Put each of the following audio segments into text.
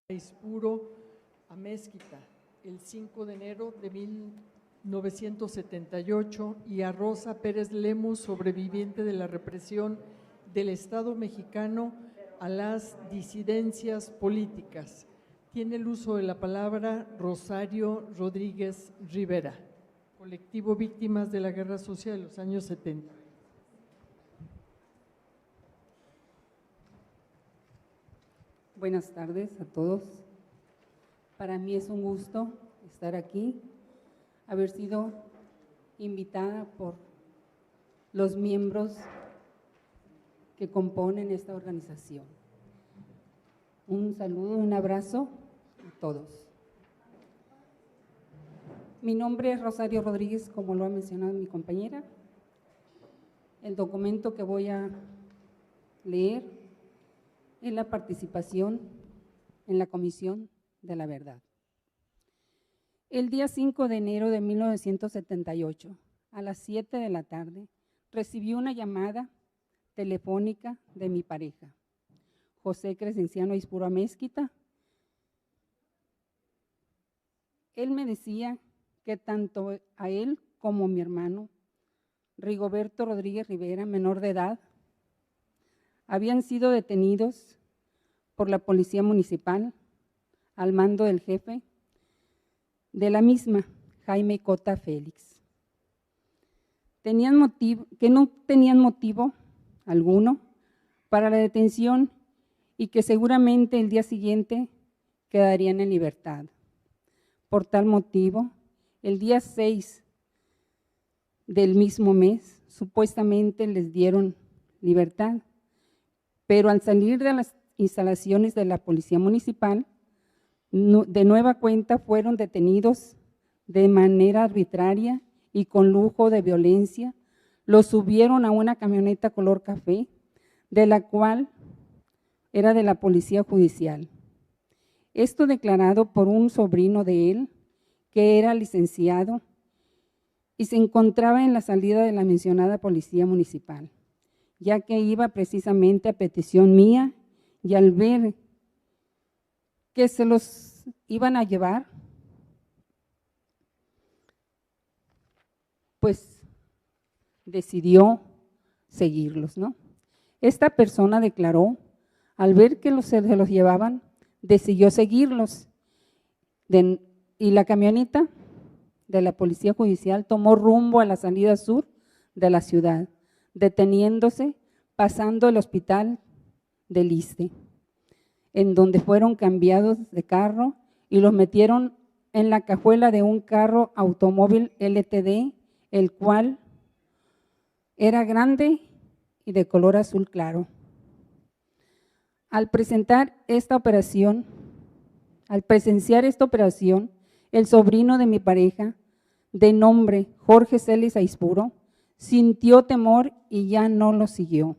Aispuro Amezquita, el 5 de enero de 1978, y a Rosa Pérez Lemus, sobreviviente de la represión del Estado mexicano a las disidencias políticas. Tiene el uso de la palabra Rosario Rodríguez Rivera, colectivo Víctimas de la Guerra Social de los años 70. Buenas tardes a todos. Para mí es un gusto estar aquí, haber sido invitada por los miembros que componen esta organización. Un saludo, un abrazo a todos. Mi nombre es Rosario Rodríguez, como lo ha mencionado mi compañera. El documento que voy a leer es la participación en la Comisión de la Verdad. El día 5 de enero de 1978, a las 7 de la tarde, recibí una llamada telefónica de mi pareja, José Crescenciano Aispuro Amezquita. Él me decía que tanto a él como a mi hermano, Rigoberto Rodríguez Rivera, menor de edad, habían sido detenidos por la policía municipal al mando del jefe de la misma, Jaime Cota Félix. Que no tenían motivo alguno para la detención y que seguramente el día siguiente quedarían en libertad. Por tal motivo, el día 6 del mismo mes, supuestamente les dieron libertad, pero al salir de las instalaciones de la Policía Municipal, de nueva cuenta fueron detenidos de manera arbitraria y con lujo de violencia. Los subieron a una camioneta color café, de la cual era de la Policía Judicial. Esto declarado por un sobrino de él, que era licenciado y se encontraba en la salida de la mencionada Policía Municipal, ya que iba precisamente a petición mía, y al ver que se los iban a llevar, pues decidió seguirlos, ¿no? Esta persona declaró, al ver que se los llevaban, decidió seguirlos, y la camioneta de la Policía Judicial tomó rumbo a la salida sur de la ciudad, deteniéndose, pasando el hospital del Iste, en donde fueron cambiados de carro y los metieron en la cajuela de un carro automóvil LTD, el cual era grande y de color azul claro. Al presenciar esta operación, el sobrino de mi pareja, de nombre Jorge Celis Aispuro, sintió temor y ya no lo siguió,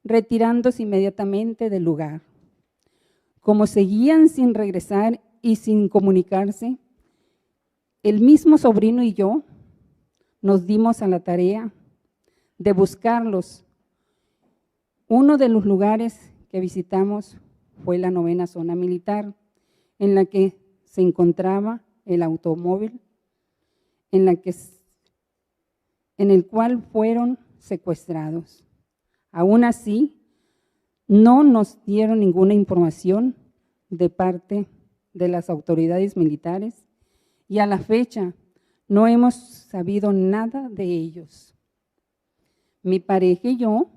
retirándose inmediatamente del lugar. Como seguían sin regresar y sin comunicarse, el mismo sobrino y yo nos dimos a la tarea de buscarlos. Uno de los lugares que visitamos fue la 9ª Zona Militar, en la que se encontraba el automóvil en el cual fueron secuestrados. Aún así, no nos dieron ninguna información de parte de las autoridades militares y a la fecha no hemos sabido nada de ellos. Mi pareja y yo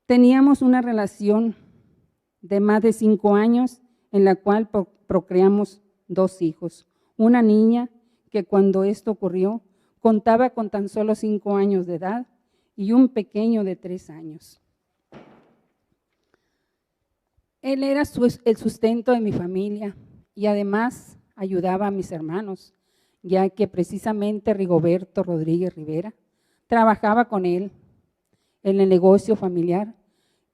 teníamos una relación de más de 5 años en la cual procreamos 2 hijos, una niña que cuando esto ocurrió contaba con tan solo 5 años de edad y un pequeño de 3 años. Él era el sustento de mi familia y además ayudaba a mis hermanos, ya que precisamente Rigoberto Rodríguez Rivera trabajaba con él en el negocio familiar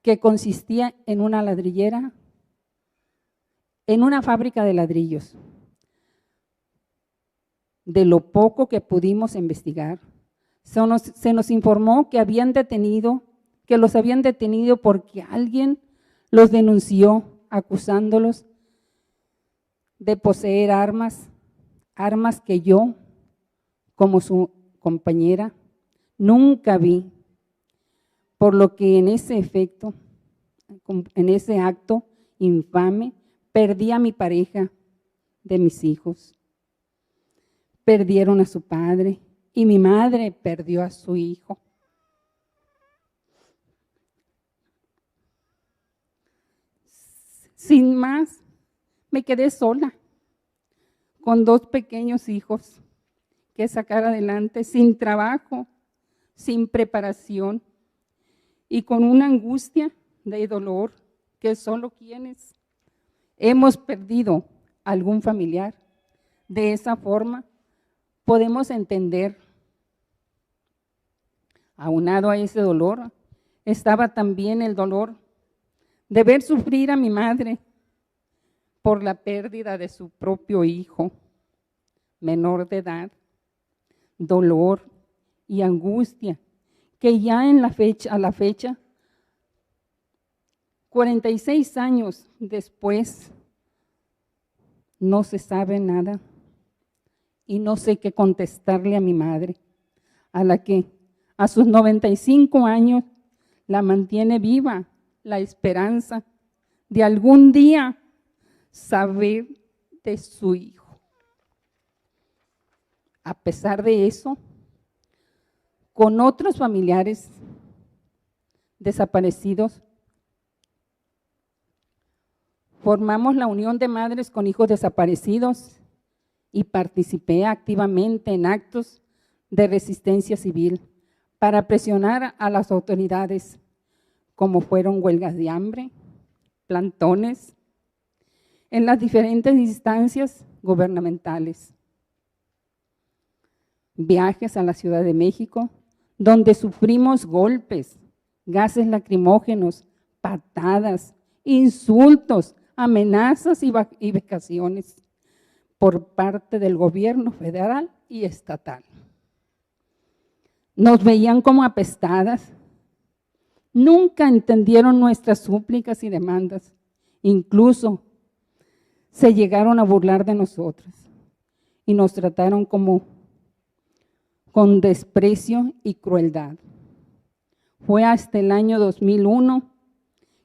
que consistía en una ladrillera, en una fábrica de ladrillos. De lo poco que pudimos investigar, se nos informó que los habían detenido porque alguien los denunció acusándolos de poseer armas que yo, como su compañera, nunca vi, por lo que en ese acto infame, perdí a mi pareja de mis hijos. Perdieron a su padre y mi madre perdió a su hijo. Sin más, me quedé sola, con 2 pequeños hijos que sacar adelante, sin trabajo, sin preparación y con una angustia de dolor que solo quienes hemos perdido algún familiar de esa forma podemos entender. Aunado a ese dolor, estaba también el dolor de ver sufrir a mi madre por la pérdida de su propio hijo, menor de edad, dolor y angustia, que ya a la fecha, 46 años después, no se sabe nada y no sé qué contestarle a mi madre, a la que a sus 95 años la mantiene viva la esperanza de algún día saber de su hijo. A pesar de eso, con otros familiares desaparecidos, formamos la Unión de Madres con Hijos Desaparecidos y participé activamente en actos de resistencia civil para presionar a las autoridades, como fueron huelgas de hambre, plantones, en las diferentes instancias gubernamentales, viajes a la Ciudad de México, donde sufrimos golpes, gases lacrimógenos, patadas, insultos, amenazas y vejaciones por parte del gobierno federal y estatal. Nos veían como apestadas, nunca entendieron nuestras súplicas y demandas, incluso se llegaron a burlar de nosotras y nos trataron con desprecio y crueldad. Fue hasta el año 2001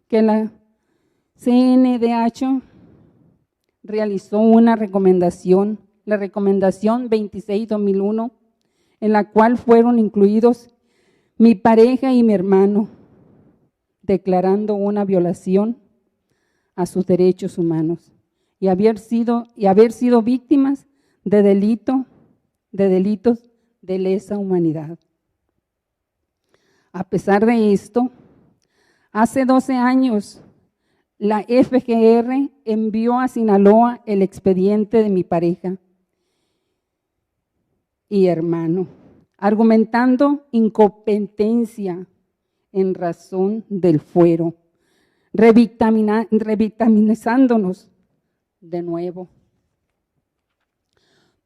que la CNDH realizó una recomendación, la recomendación 26/2001, en la cual fueron incluidos mi pareja y mi hermano, declarando una violación a sus derechos humanos y haber sido víctimas de delitos de lesa humanidad. A pesar de esto, hace 12 años, la FGR envió a Sinaloa el expediente de mi pareja y hermano, argumentando incompetencia en razón del fuero, revictimizándonos de nuevo.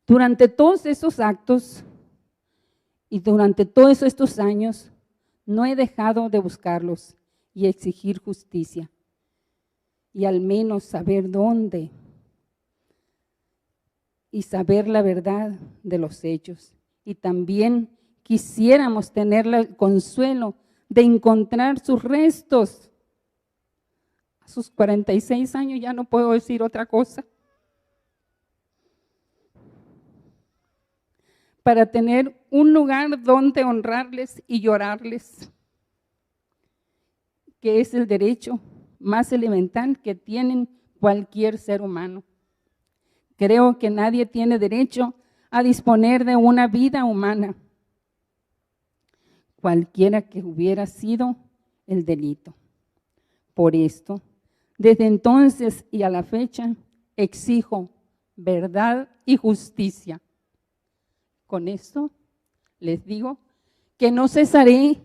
Durante todos esos actos y durante todos estos años, no he dejado de buscarlos y exigir justicia y al menos saber dónde y saber la verdad de los hechos. Y también quisiéramos tener el consuelo de encontrar sus restos. A sus 46 años ya no puedo decir otra cosa. Para tener un lugar donde honrarles y llorarles, que es el derecho más elemental que tienen cualquier ser humano. Creo que nadie tiene derecho a disponer de una vida humana, cualquiera que hubiera sido el delito. Por esto, desde entonces y a la fecha, exijo verdad y justicia. Con esto les digo que no cesaré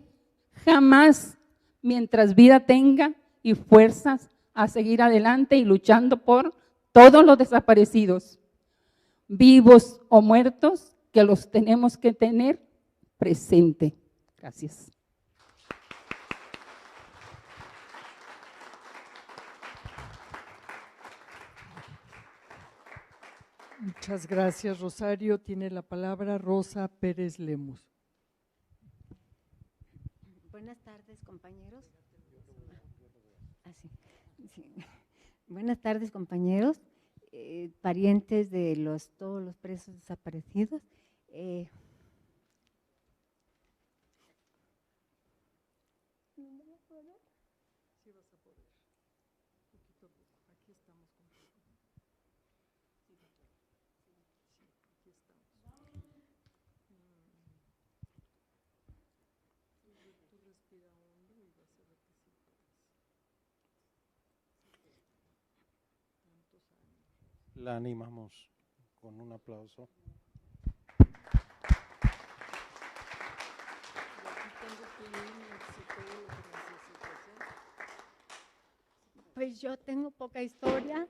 jamás mientras vida tenga y fuerzas a seguir adelante y luchando por todos los desaparecidos, vivos o muertos, que los tenemos que tener presente. Gracias. Muchas gracias, Rosario. Tiene la palabra Rosa Pérez Lemus. Buenas tardes, compañeros. Sí. Buenas tardes, compañeros, parientes de todos los presos desaparecidos. La animamos con un aplauso. Pues yo tengo poca historia.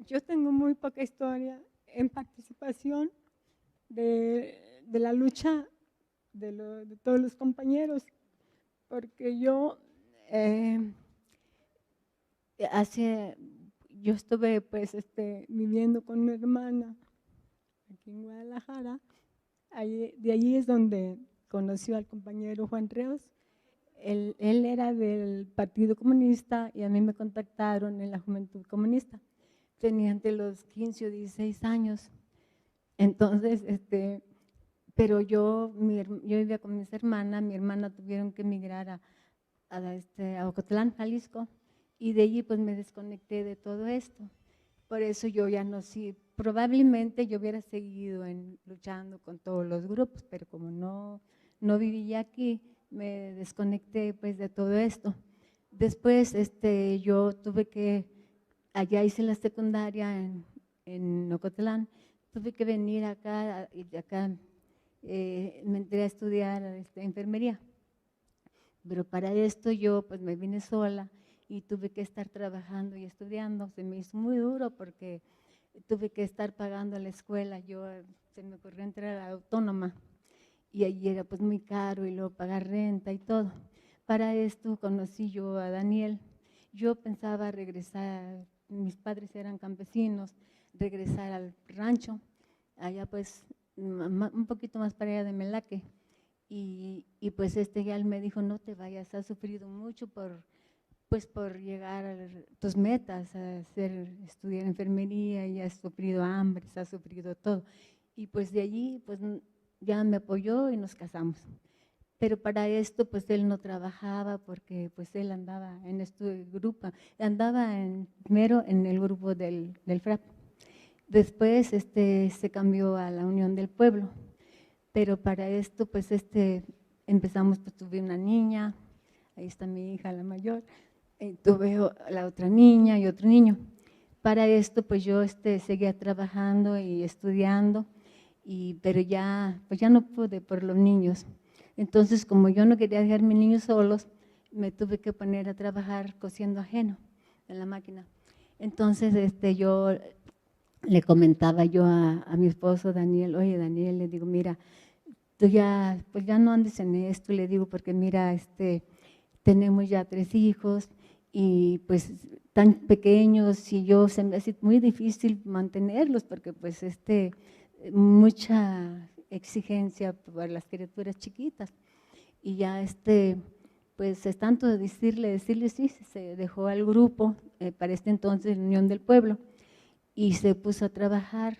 Yo tengo muy poca historia en participación de la lucha de todos los compañeros, porque yo estuve pues viviendo con una hermana aquí en Guadalajara. De allí es donde conoció al compañero Juan Reos. Él era del Partido Comunista y a mí me contactaron en la Juventud Comunista. Tenía entre los 15 o 16 años. Entonces, pero yo vivía con mis hermanas. Mi hermana tuvieron que emigrar a Ocotlán, Jalisco, y de allí pues me desconecté de todo esto. Por eso yo ya no sé, probablemente yo hubiera seguido luchando con todos los grupos, pero como no vivía aquí, me desconecté pues de todo esto. Después yo allá hice la secundaria en Ocotlán, tuve que venir acá y de acá me entré a estudiar enfermería. Pero para esto yo pues me vine sola y tuve que estar trabajando y estudiando. Se me hizo muy duro porque tuve que estar pagando la escuela. Se me ocurrió entrar a la autónoma y allí era pues muy caro y luego pagar renta y todo. Para esto conocí yo a Daniel. Yo pensaba regresar, mis padres eran campesinos, regresar al rancho, allá pues un poquito más para allá de Melaque. Y pues ya él me dijo, no te vayas, has sufrido mucho por llegar a tus metas, estudiar enfermería, y has sufrido hambre, has sufrido todo. Y pues de allí pues ya me apoyó y nos casamos. Pero para esto pues él no trabajaba porque pues él andaba en este grupo, andaba primero en el grupo del FRAP. Después se cambió a la Unión del Pueblo. Pero para esto pues empezamos, pues tuve una niña, ahí está mi hija la mayor, tuve la otra niña y otro niño. Para esto pues yo seguía trabajando y estudiando, pero pues ya no pude por los niños. Entonces como yo no quería dejar a mis niños solos, me tuve que poner a trabajar cosiendo ajeno en la máquina. Entonces yo le comentaba yo a mi esposo Daniel, oye Daniel, le digo, mira, tú pues ya no andes en esto, le digo, porque mira, tenemos ya 3 hijos y pues tan pequeños y se me hace muy difícil mantenerlos porque pues mucha exigencia por las criaturas chiquitas. Y ya pues es tanto decirle sí, se dejó al grupo, para entonces la Unión del Pueblo, y se puso a trabajar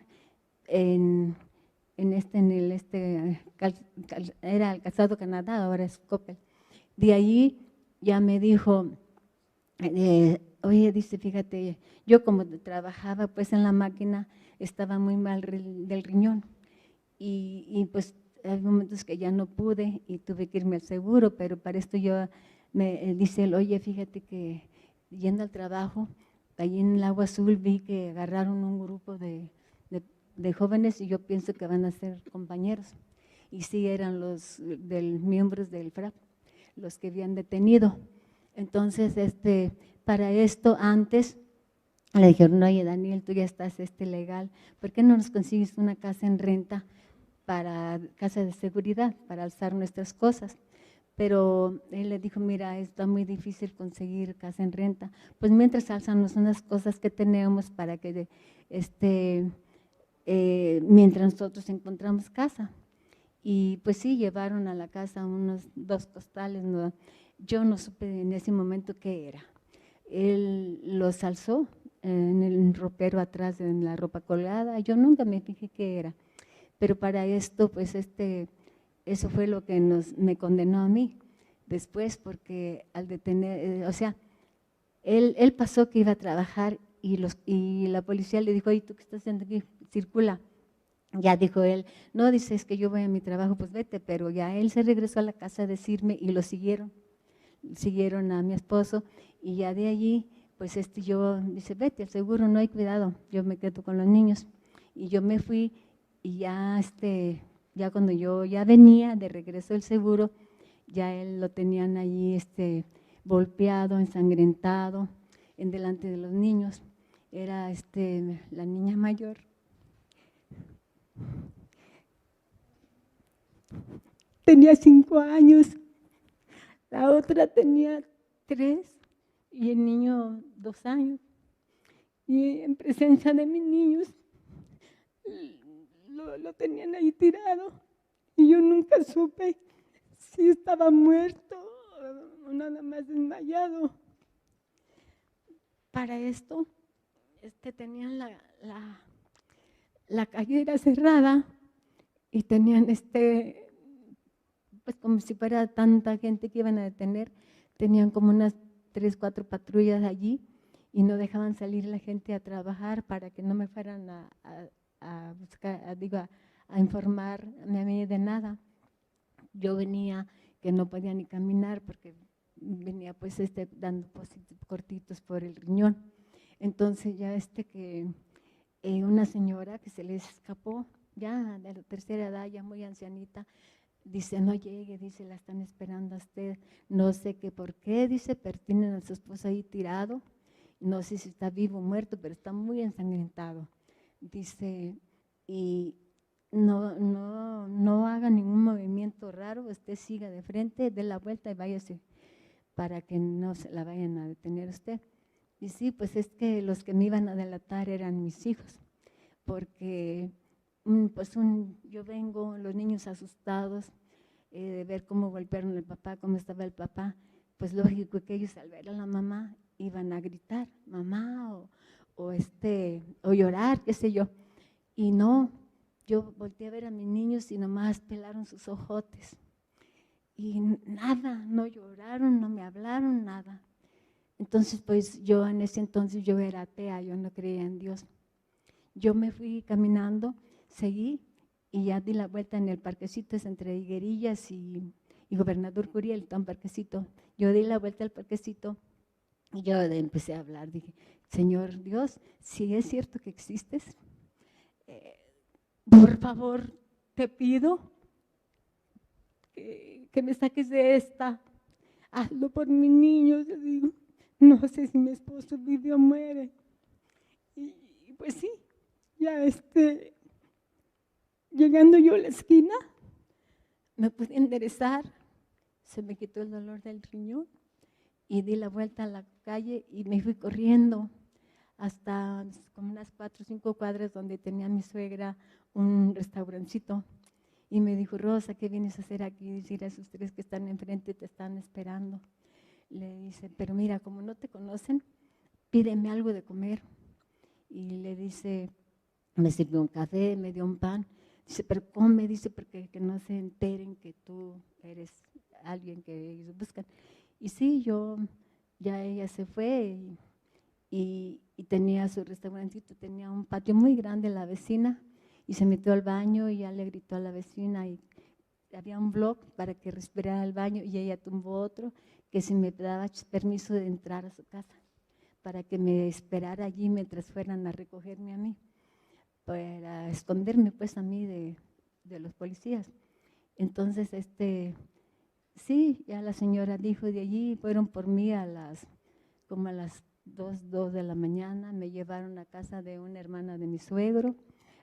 era el Calzado Canadá, ahora es Coppel. De ahí ya me dijo, oye, dice, fíjate, yo como trabajaba pues en la máquina, estaba muy mal del riñón y pues hay momentos que ya no pude y tuve que irme al seguro, pero para esto me dice él, oye, fíjate que yendo al trabajo, allí en el Agua Azul vi que agarraron un grupo de jóvenes y yo pienso que van a ser compañeros. Y sí, eran los miembros del FRAP, los que habían detenido. Entonces, para esto antes le dijeron, oye Daniel, tú ya estás legal, ¿por qué no nos consigues una casa en renta casa de seguridad, para alzar nuestras cosas? Pero él le dijo, mira, está muy difícil conseguir casa en renta, pues mientras alzamos unas cosas que tenemos para que mientras nosotros encontramos casa. Y pues sí, llevaron a la casa unos 2 costales, ¿no? Yo no supe en ese momento qué era. Él los alzó en el ropero atrás, en la ropa colgada, yo nunca me fijé qué era. Pero para esto, pues eso fue lo que me condenó a mí después, porque al detener, o sea, él pasó que iba a trabajar y la policía le dijo, oye, ¿tú qué estás haciendo aquí? Circula. Ya dijo él, no, dice, es que yo voy a mi trabajo, pues vete, pero ya él se regresó a la casa a decirme y lo siguieron a mi esposo y ya de allí, pues yo, dice, vete, al seguro, no hay cuidado, yo me quedo con los niños. Y yo me fui y ya, ya cuando yo ya venía de regreso del seguro, ya él lo tenían allí, golpeado, ensangrentado, en delante de los niños. Era la niña mayor. Tenía 5 años, la otra tenía 3 y el niño 2 años. Y en presencia de mis niños lo tenían ahí tirado y yo nunca supe si estaba muerto o nada más desmayado. Para esto, tenían la calle era cerrada y tenían pues como si fuera tanta gente que iban a detener, tenían como unas 3, 4 patrullas allí y no dejaban salir la gente a trabajar para que no me fueran a buscar, a informarme a mí de nada. Yo venía que no podía ni caminar porque venía pues dando cortitos por el riñón. Entonces ya que una señora que se les escapó, ya de la tercera edad, ya muy ancianita, dice, no llegue, dice, la están esperando a usted, no sé qué por qué, dice, pero tienen a su esposo ahí tirado, no sé si está vivo o muerto, pero está muy ensangrentado. Dice, y no haga ningún movimiento raro, usted siga de frente, dé la vuelta y váyase para que no se la vayan a detener usted. Y sí, pues es que los que me iban a delatar eran mis hijos, porque pues yo vengo, los niños asustados de ver cómo golpearon al papá, cómo estaba el papá, pues lógico que ellos al ver a la mamá iban a gritar, mamá, o llorar, qué sé yo. Y no, yo volteé a ver a mis niños y nomás pelaron sus ojotes. Y nada, no lloraron, no me hablaron, nada. Entonces, pues yo en ese entonces yo era atea, yo no creía en Dios. Yo me fui caminando, seguí y ya di la vuelta en el parquecito, es entre Higuerillas y Gobernador Curiel, está un parquecito. Yo di la vuelta al parquecito y yo empecé a hablar, dije, Señor Dios, si es cierto que existes, por favor, te pido que me saques de esta, hazlo por mis niños, yo digo, no sé si mi esposo vive o muere. Y pues sí, ya llegando yo a la esquina, me pude enderezar, se me quitó el dolor del riñón y di la vuelta a la calle y me fui corriendo hasta como unas 4 o 5 cuadras donde tenía mi suegra un restaurancito. Y me dijo, Rosa, ¿qué vienes a hacer aquí? Decir a esos 3 que están enfrente, te están esperando. Le dice, pero mira, como no te conocen, pídeme algo de comer. Y le dice, me sirvió un café, me dio un pan. Dice, pero come, dice, porque que no se enteren que tú eres alguien que ellos buscan. Y sí, ya ella se fue y tenía su restaurantito, tenía un patio muy grande la vecina y se metió al baño y ya le gritó a la vecina y había un bloque para que respirara al baño y ella tumbó otro que si me daba permiso de entrar a su casa para que me esperara allí mientras fueran a recogerme a mí, para esconderme pues a mí de los policías. Entonces, sí, ya la señora dijo de allí, fueron por mí como a las 2 de la mañana, me llevaron a casa de una hermana de mi suegro,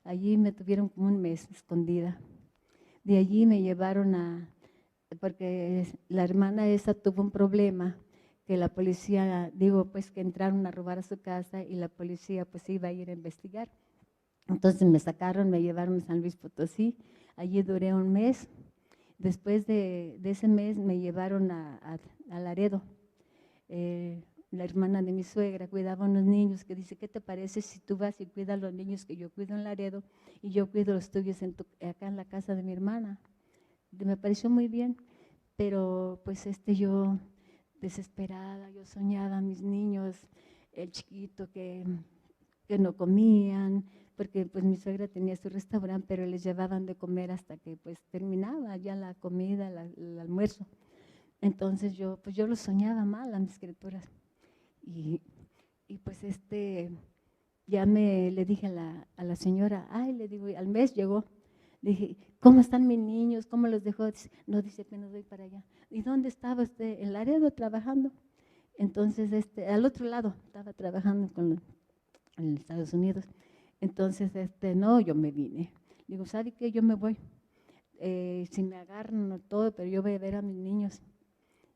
allí me tuvieron como un mes escondida. De allí me llevaron porque la hermana esa tuvo un problema, que la policía, pues que entraron a robar a su casa y la policía pues iba a ir a investigar. Entonces me sacaron, me llevaron a San Luis Potosí, allí duré un mes. Después de ese mes me llevaron a Laredo. La hermana de mi suegra cuidaba a unos niños, que dice, ¿qué te parece si tú vas y cuidas a los niños que yo cuido en Laredo y yo cuido los tuyos acá en la casa de mi hermana? Me pareció muy bien, pero pues yo desesperada, yo soñaba a mis niños, el chiquito que no comían, porque pues mi suegra tenía su restaurante, pero les llevaban de comer hasta que pues terminaba ya la comida, el almuerzo. Entonces yo lo soñaba mal a mis criaturas. Y pues ya le dije a la señora, ay, le digo, al mes llegó, dije, ¿cómo están mis niños? ¿Cómo los dejó? Dice, no, dice que no voy para allá. ¿Y dónde estaba usted? En Laredo trabajando. Entonces, al otro lado, estaba trabajando en Estados Unidos. Entonces, no, yo me vine. Digo, ¿sabe qué? Yo me voy. Si me agarran no todo, pero yo voy a ver a mis niños.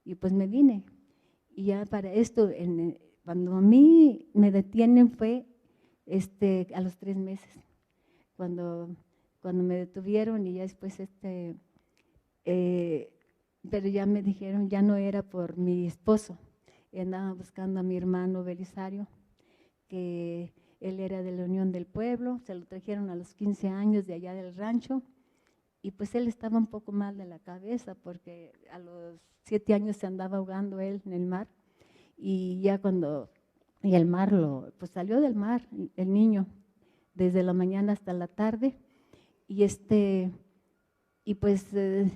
Y pues me vine. Y ya para esto, cuando a mí me detienen fue a los 3 meses, cuando me detuvieron y ya después, pero ya me dijeron, ya no era por mi esposo, andaba buscando a mi hermano Belisario, que él era de la Unión del Pueblo, se lo trajeron a los 15 años de allá del rancho, y pues él estaba un poco mal de la cabeza, porque a los 7 años se andaba ahogando él en el mar, y ya y el mar pues salió del mar, el niño, desde la mañana hasta la tarde, y pues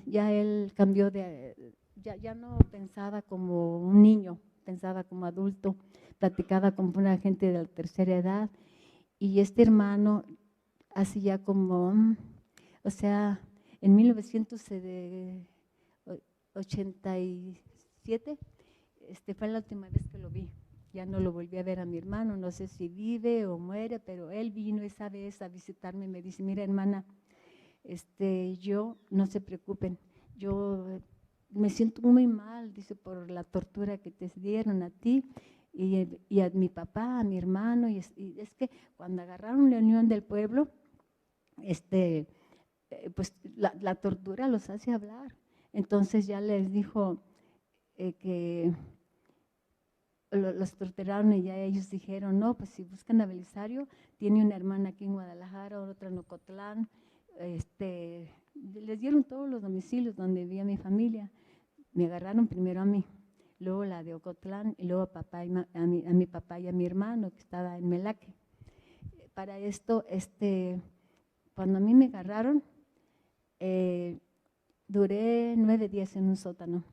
ya él cambió ya no pensaba como un niño, pensaba como adulto, platicaba con una gente de la tercera edad, y este hermano hacía como, o sea, en 1987, fue la última vez que lo vi. Ya no lo volví a ver a mi hermano, no sé si vive o muere, pero él vino esa vez a visitarme y me dice, mira hermana, yo, no se preocupen, yo me siento muy mal, dice, por la tortura que te dieron a ti y a mi papá, a mi hermano, y es que cuando agarraron la Unión del Pueblo, pues la tortura los hace hablar. Entonces ya les dijo que los torturaron y ya ellos dijeron, no, pues si buscan a Belisario, tiene una hermana aquí en Guadalajara, otra en Ocotlán, les dieron todos los domicilios donde vivía mi familia. Me agarraron primero a mí, luego la de Ocotlán y luego a mi papá y a mi hermano que estaba en Melaque. Para esto, cuando a mí me agarraron, duré 9 días en un sótano.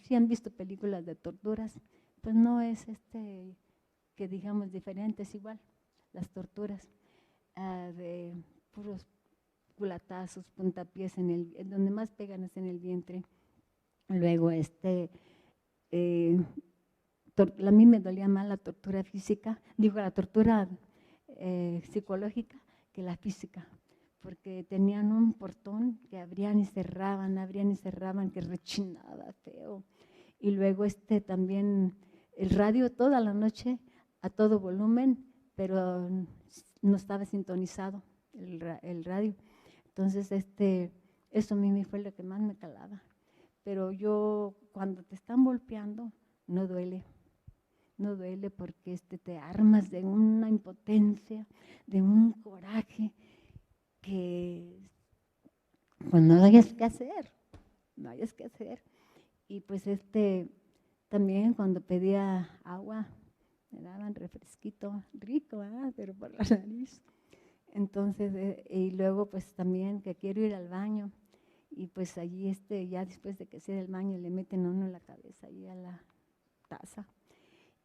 Si han visto películas de torturas, pues no es que digamos diferente, es igual, las torturas de puros culatazos, puntapiés, donde más pegan es en el vientre. Luego, a mí me dolía más la tortura física, la tortura psicológica que la física, porque tenían un portón que abrían y cerraban, que rechinaba feo. Y luego también el radio toda la noche a todo volumen, pero no estaba sintonizado el radio. Entonces, eso a mí fue lo que más me calaba. Pero yo, cuando te están golpeando, no duele. No duele porque te armas de una impotencia, de un coraje, que pues no hayas que hacer, Y pues también cuando pedía agua, me daban refresquito rico, pero por la nariz. Entonces, y luego pues también que quiero ir al baño, y pues allí ya después de que sea el baño le meten a uno la cabeza ahí a la taza.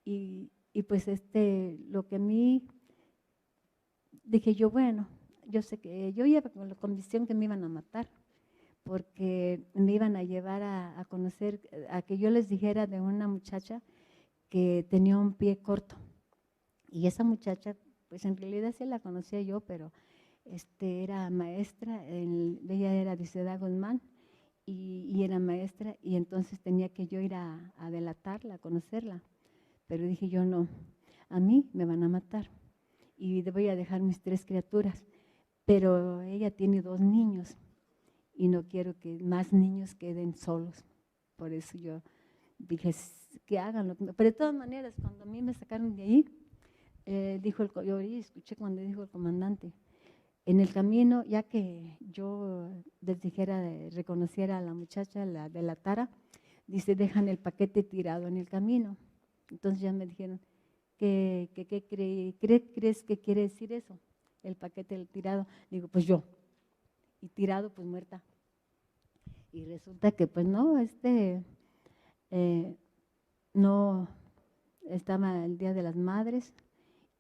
Y pues lo que a mí, dije yo, bueno, yo sé que yo iba con la convicción que me iban a matar, porque me iban a llevar a conocer, a que yo les dijera de una muchacha que tenía un pie corto. Y esa muchacha, pues en realidad sí la conocía yo, pero era maestra, ella era de Ciudad Guzmán y era maestra, y entonces tenía que yo ir a delatarla, a conocerla. Pero dije yo, no, a mí me van a matar. y voy a dejar mis 3 criaturas, pero ella tiene 2 niños y no quiero que más niños queden solos. Por eso yo dije que hagan lo que… Pero de todas maneras, cuando a mí me sacaron de ahí, yo escuché cuando dijo el comandante, en el camino, ya que yo les dijera, reconociera a la muchacha de la tara, dice, dejan el paquete tirado en el camino. Entonces ya me dijeron, ¿qué crees que quiere decir eso? El paquete tirado. Digo, pues yo. Y tirado, pues muerta. Y resulta que pues no, no estaba el Día de las Madres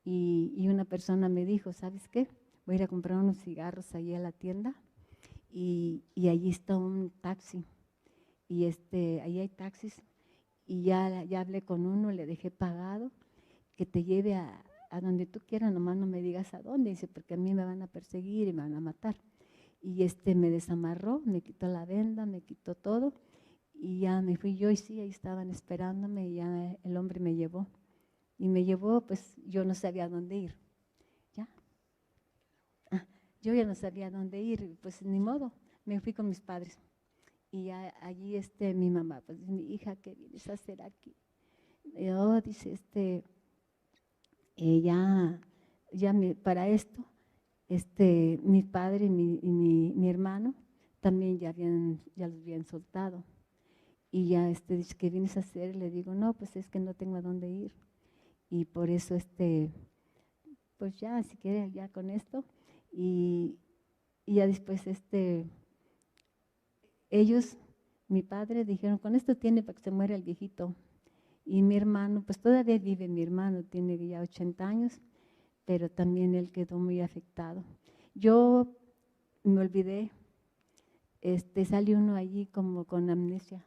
y una persona me dijo, ¿sabes qué? Voy a ir a comprar unos cigarros allí a la tienda y allí está un taxi y ahí hay taxis y ya hablé con uno, le dejé pagado que te lleve a donde tú quieras, nomás no me digas a dónde, dice, porque a mí me van a perseguir y me van a matar. Y me desamarró, me quitó la venda, me quitó todo y ya me fui yo y sí, ahí estaban esperándome y ya el hombre me llevó. Y me llevó, pues yo no sabía a dónde ir. ¿Ya? Yo ya no sabía a dónde ir, pues ni modo, me fui con mis padres. Y allí mi mamá, pues mi hija, ¿qué vienes a hacer aquí? Yo, dice, para esto, mi padre y mi hermano también ya los habían soltado. Y ya dice, ¿qué vienes a hacer? Le digo, no, pues es que no tengo a dónde ir. Y por eso, pues ya, si quiere, ya con esto. Y ya después, ellos, mi padre, dijeron, con esto tiene para que se muera el viejito. Y mi hermano, pues todavía vive mi hermano, tiene ya 80 años, pero también él quedó muy afectado. Yo me olvidé, salió uno allí como con amnesia.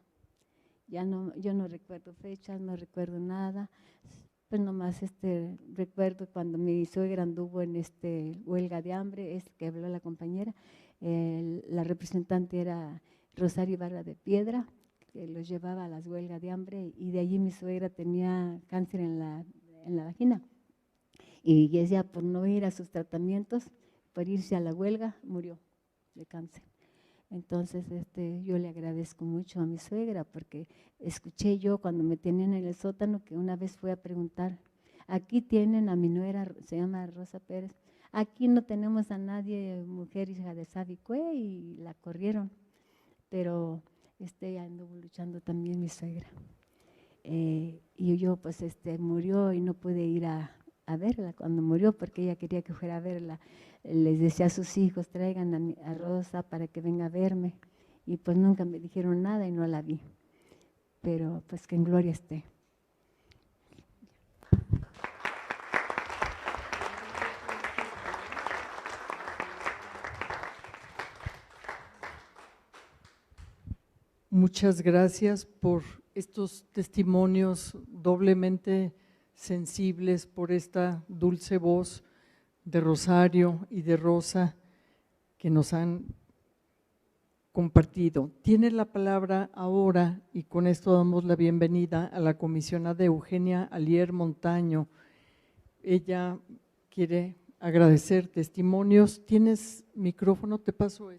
Yo no recuerdo fechas, no recuerdo nada, pues nomás recuerdo cuando mi suegra anduvo en huelga de hambre, que habló la compañera, la representante era Rosario Ibarra de Piedra, que los llevaba a las huelgas de hambre y de allí mi suegra tenía cáncer en la vagina y ella por no ir a sus tratamientos, por irse a la huelga, murió de cáncer. Entonces, yo le agradezco mucho a mi suegra porque escuché yo cuando me tenían en el sótano que una vez fui a preguntar, aquí tienen a mi nuera, se llama Rosa Pérez, aquí no tenemos a nadie, mujer hija de Sabicue, y la corrieron, pero anduvo luchando también mi suegra. Y yo pues murió y no pude ir a verla cuando murió porque ella quería que fuera a verla. Les decía a sus hijos, traigan a Rosa para que venga a verme. Y pues nunca me dijeron nada y no la vi. Pero pues que en gloria esté. Muchas gracias por estos testimonios doblemente sensibles, por esta dulce voz de Rosario y de Rosa que nos han compartido. Tiene la palabra ahora, y con esto damos la bienvenida a la comisionada Eugenia Alier Montaño. Ella quiere agradecer testimonios. ¿Tienes micrófono? Te paso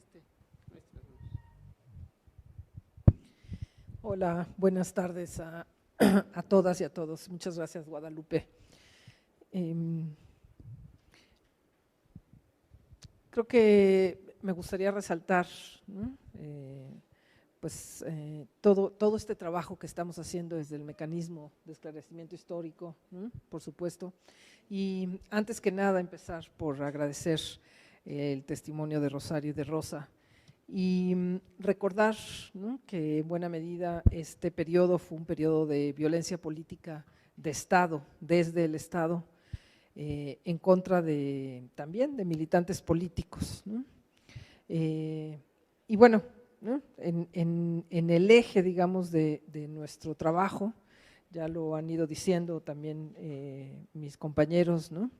Hola, buenas tardes a todas y a todos. Muchas gracias, Guadalupe. Creo que me gustaría resaltar, ¿no? Todo este trabajo que estamos haciendo desde el mecanismo de esclarecimiento histórico, ¿no? Por supuesto. Y antes que nada empezar por agradecer el testimonio de Rosario y de Rosa. Y recordar, ¿no? Que en buena medida este periodo fue un periodo de violencia política de Estado, desde el Estado, en contra también de militantes políticos, ¿no? Y bueno, ¿no? En el eje, digamos, de nuestro trabajo, ya lo han ido diciendo también mis compañeros, ¿no?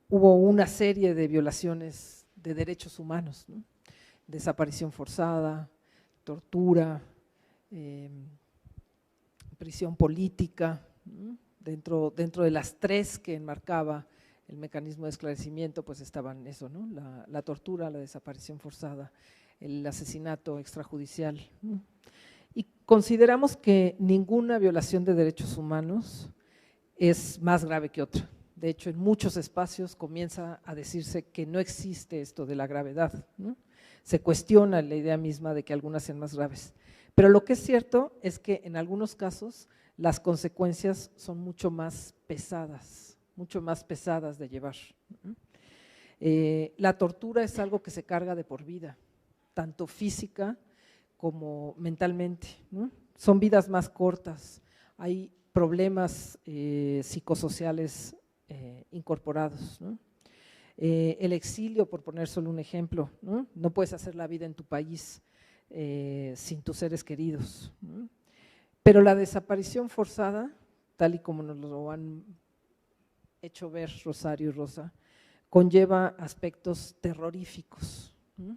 Hubo una serie de violaciones de derechos humanos, ¿no? Desaparición forzada, tortura, prisión política, ¿no? Dentro de las tres que enmarcaba el mecanismo de esclarecimiento, pues estaban eso, ¿no? La tortura, la desaparición forzada, el asesinato extrajudicial, ¿no? Y consideramos que ninguna violación de derechos humanos es más grave que otra. De hecho, en muchos espacios comienza a decirse que no existe esto de la gravedad, ¿no? Se cuestiona la idea misma de que algunas sean más graves. Pero lo que es cierto es que en algunos casos las consecuencias son mucho más pesadas de llevar. La tortura es algo que se carga de por vida, tanto física como mentalmente, ¿no? Son vidas más cortas, hay problemas psicosociales incorporados, ¿no? El exilio, por poner solo un ejemplo, ¿no? No puedes hacer la vida en tu país sin tus seres queridos, ¿no? Pero la desaparición forzada, tal y como nos lo han hecho ver Rosario y Rosa, conlleva aspectos terroríficos, ¿no?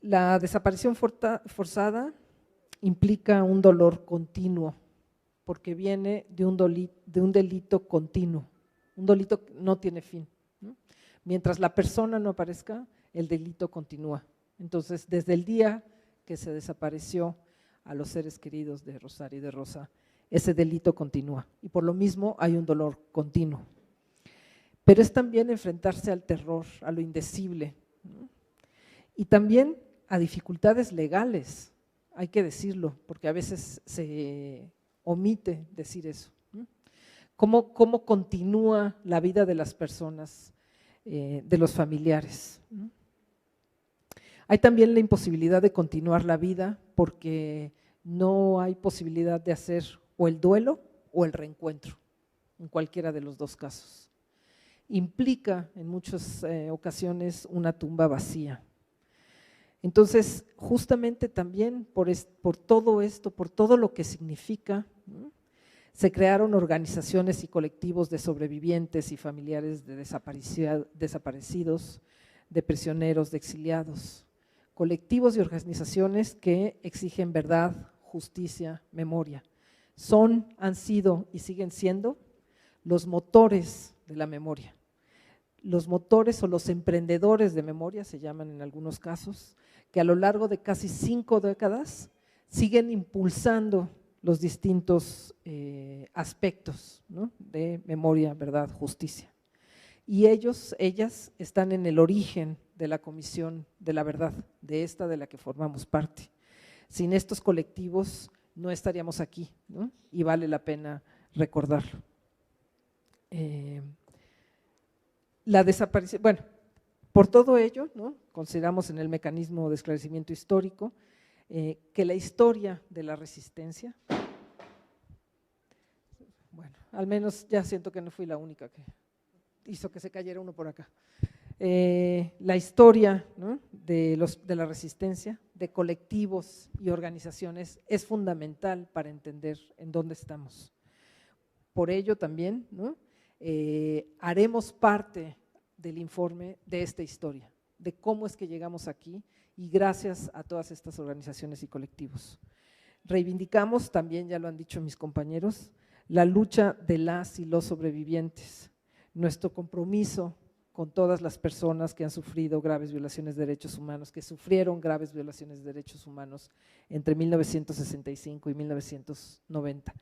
La desaparición forzada implica un dolor continuo, porque viene de un delito continuo. Un delito que no tiene fin, ¿no? Mientras la persona no aparezca, el delito continúa. Entonces, desde el día que se desapareció a los seres queridos de Rosario y de Rosa, ese delito continúa y por lo mismo hay un dolor continuo. Pero es también enfrentarse al terror, a lo indecible, ¿no? Y también a dificultades legales, hay que decirlo, porque a veces se omite decir eso, ¿no? ¿Cómo continúa la vida de las personas, de los familiares, ¿no? Hay también la imposibilidad de continuar la vida porque no hay posibilidad de hacer o el duelo o el reencuentro, en cualquiera de los dos casos. Implica en muchas ocasiones una tumba vacía. Entonces, justamente también por todo esto, por todo lo que significa, ¿no?, se crearon organizaciones y colectivos de sobrevivientes y familiares de desaparecidos, de prisioneros, de exiliados, colectivos y organizaciones que exigen verdad, justicia, memoria. Han sido y siguen siendo los motores de la memoria. Los motores o los emprendedores de memoria se llaman en algunos casos, que a lo largo de casi 5 décadas siguen impulsando los distintos aspectos, ¿no?, de memoria, verdad, justicia. Y ellas están en el origen de la Comisión de la Verdad, de la que formamos parte. Sin estos colectivos no estaríamos aquí, ¿no?, y vale la pena recordarlo. La desaparición, bueno, por todo ello, ¿no?, consideramos en el mecanismo de esclarecimiento histórico que la historia de la resistencia, bueno, al menos ya siento que no fui la única que hizo que se cayera uno por acá. La historia, ¿no?, de la resistencia, de colectivos y organizaciones es fundamental para entender en dónde estamos. Por ello también, ¿no?, haremos parte del informe de esta historia, de cómo es que llegamos aquí y gracias a todas estas organizaciones y colectivos. Reivindicamos también, ya lo han dicho mis compañeros, la lucha de las y los sobrevivientes, nuestro compromiso con todas las personas que han sufrido graves violaciones de derechos humanos, que sufrieron graves violaciones de derechos humanos entre 1965 y 1990.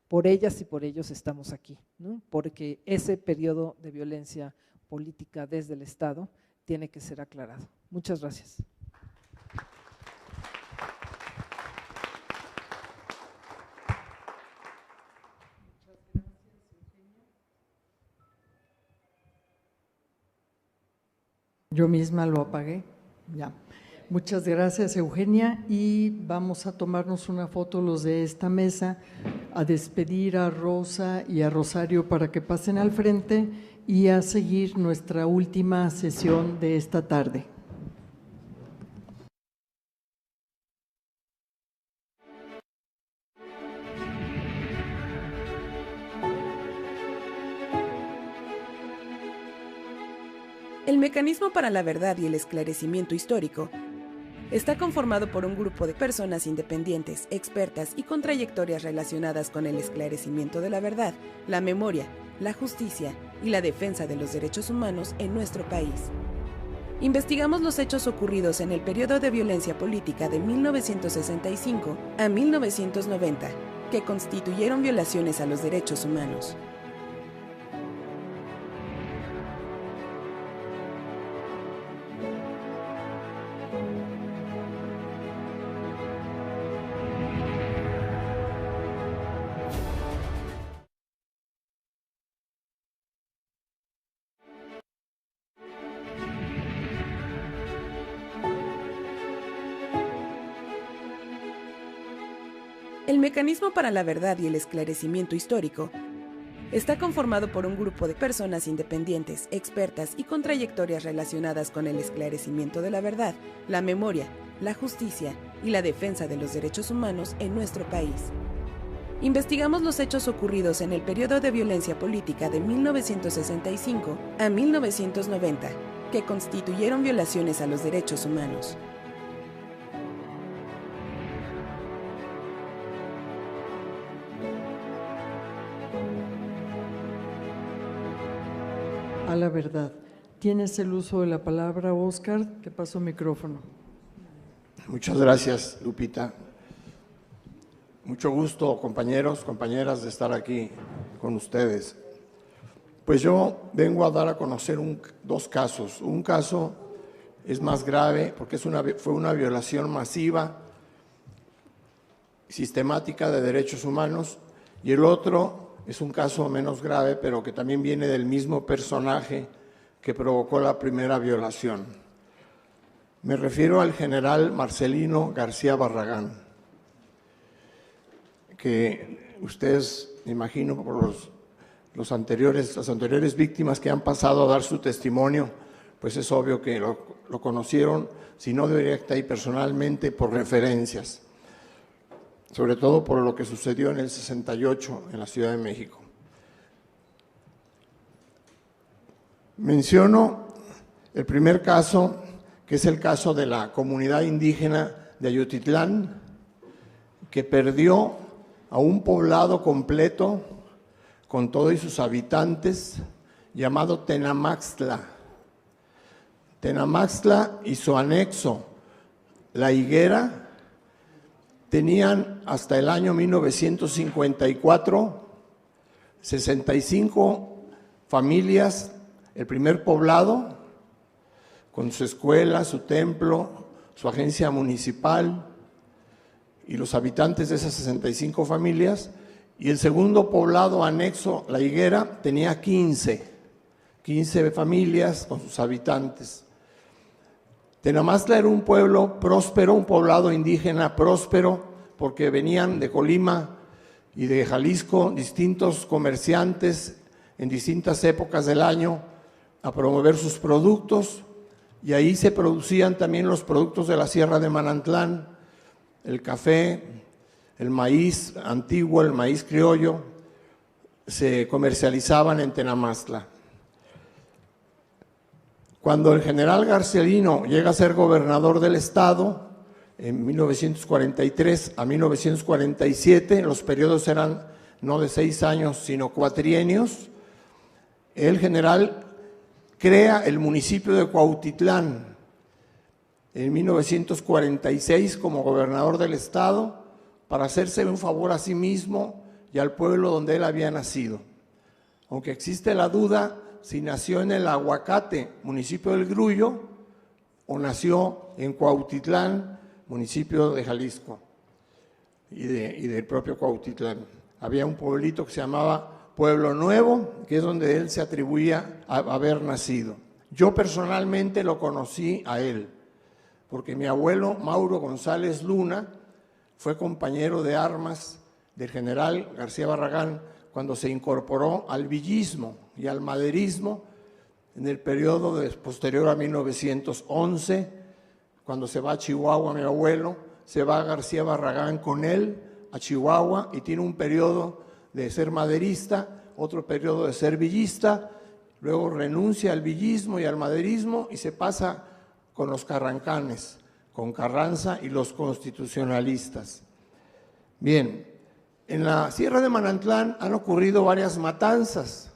Por ellas y por ellos estamos aquí, ¿no?, porque ese periodo de violencia política desde el Estado tiene que ser aclarado. Muchas gracias. Yo misma lo apagué, ya. Muchas gracias, Eugenia, y vamos a tomarnos una foto los de esta mesa, a despedir a Rosa y a Rosario para que pasen al frente y a seguir nuestra última sesión de esta tarde. El Mecanismo para la Verdad y el Esclarecimiento Histórico Está conformado por un grupo de personas independientes, expertas y con trayectorias relacionadas con el esclarecimiento de la verdad, la memoria, la justicia y la defensa de los derechos humanos en nuestro país. Investigamos los hechos ocurridos en el periodo de violencia política de 1965 a 1990, que constituyeron violaciones a los derechos humanos. El Mecanismo para la Verdad y el Esclarecimiento Histórico está conformado por un grupo de personas independientes, expertas y con trayectorias relacionadas con el esclarecimiento de la verdad, la memoria, la justicia y la defensa de los derechos humanos en nuestro país. Investigamos los hechos ocurridos en el periodo de violencia política de 1965 a 1990, que constituyeron violaciones a los derechos humanos. A la verdad. Tienes el uso de la palabra, Óscar. Te paso micrófono. Muchas gracias, Lupita. Mucho gusto, compañeros, compañeras, de estar aquí con ustedes. Pues yo vengo a dar a conocer dos casos. Un caso es más grave porque fue una violación masiva, sistemática de derechos humanos, y el otro es un caso menos grave, pero que también viene del mismo personaje que provocó la primera violación. Me refiero al general Marcelino García Barragán, que ustedes, me imagino, por las anteriores víctimas que han pasado a dar su testimonio, pues es obvio que lo conocieron, si no directa y personalmente, por referencias, sobre todo por lo que sucedió en el 68 en la Ciudad de México. Menciono el primer caso, que es el caso de la comunidad indígena de Ayutitlán, que perdió a un poblado completo con todos sus habitantes, llamado Tenamaxtla. Tenamaxtla y su anexo, La Higuera, tenían hasta el año 1954 65 familias, el primer poblado, con su escuela, su templo, su agencia municipal y los habitantes de esas 65 familias, y el segundo poblado anexo, La Higuera, tenía 15 familias con sus habitantes. Tenamaxtla era un pueblo próspero, un poblado indígena próspero, porque venían de Colima y de Jalisco distintos comerciantes en distintas épocas del año a promover sus productos, y ahí se producían también los productos de la Sierra de Manantlán, el café, el maíz antiguo, el maíz criollo, se comercializaban en Tenamaxtla. Cuando el general Garcielino llega a ser gobernador del estado, en 1943 a 1947, los periodos eran no de 6 años, sino cuatrienios, el general crea el municipio de Cuautitlán en 1946 como gobernador del estado para hacerse un favor a sí mismo y al pueblo donde él había nacido. Aunque existe la duda si nació en el Aguacate, municipio del Grullo, o nació en Cuautitlán, municipio de Jalisco y del propio Cuautitlán. Había un pueblito que se llamaba Pueblo Nuevo, que es donde él se atribuía a haber nacido. Yo personalmente lo conocí a él, porque mi abuelo Mauro González Luna fue compañero de armas del general García Barragán cuando se incorporó al villismo y al maderismo en el periodo posterior a 1911, cuando se va a Chihuahua mi abuelo, se va García Barragán con él a Chihuahua y tiene un periodo de ser maderista, otro periodo de ser villista, luego renuncia al villismo y al maderismo y se pasa con los carrancanes, con Carranza y los constitucionalistas. Bien, en la Sierra de Manantlán han ocurrido varias matanzas